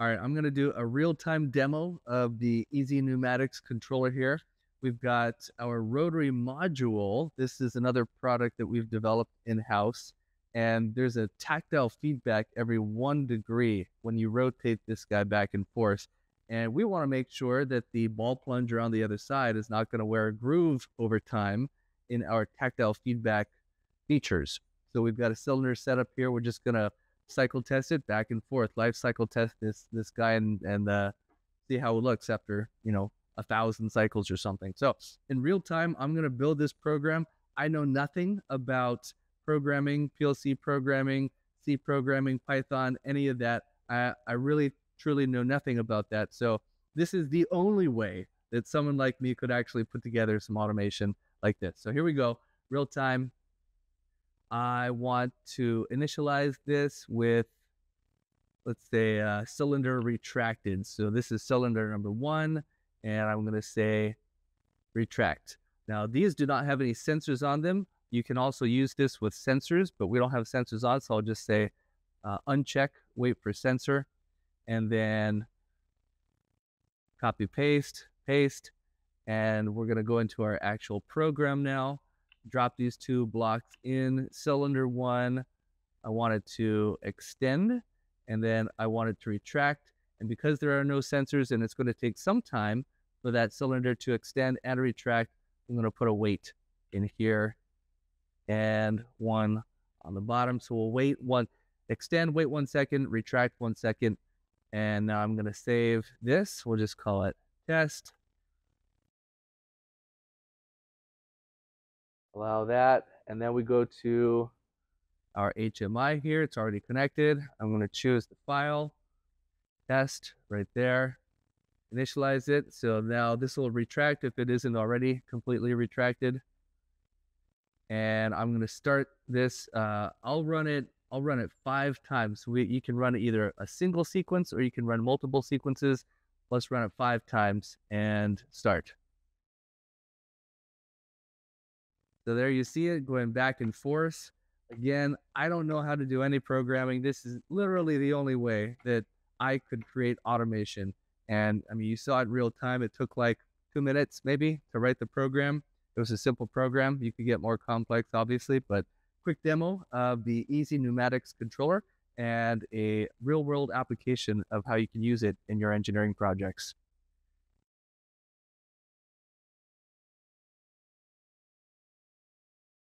All right, I'm going to do a real-time demo of the Easy Pneumatics controller here. We've got our Rotary module. This is another product that we've developed in-house, and there's a tactile feedback every 1 degree when you rotate this guy back and forth. And we want to make sure that the ball plunger on the other side is not going to wear a groove over time in our tactile feedback features. So we've got a cylinder set up here. We're just going to cycle test it back and forth, life cycle test this guy and see how it looks after 1,000 cycles or something. So in real time, I'm going to build this program. I know nothing about programming, PLC programming, C programming, Python, any of that. I really truly know nothing about that. So this is the only way that someone like me could actually put together some automation like this. So here we go, real time. I want to initialize this with, let's say, cylinder retracted. So this is cylinder number 1, and I'm going to say retract. Now, these do not have any sensors on them. You can also use this with sensors, but we don't have sensors on, so I'll just say uncheck, wait for sensor, and then copy, paste, and we're going to go into our actual program now. Drop these 2 blocks in. Cylinder 1, I want it to extend, and then I want it to retract. And because there are no sensors and it's going to take some time for that cylinder to extend and retract, I'm going to put a wait in here and 1 on the bottom. So we'll extend, wait 1 second, retract 1 second. And now I'm going to save this. We'll just call it test. Allow that, and then we go to our HMI here. It's already connected. I'm going to choose the file, test right there, initialize it. So now this will retract if it isn't already completely retracted. And I'm going to start this. I'll run it 5 times. You can run either a single sequence or you can run multiple sequences. Let's run it 5 times and start. So there you see it going back and forth. Again, I don't know how to do any programming. This is literally the only way that I could create automation. And I mean, you saw it real time. It took like 2 minutes maybe to write the program. It was a simple program. You could get more complex, obviously, but quick demo of the Easy Pneumatics controller and a real world application of how you can use it in your engineering projects.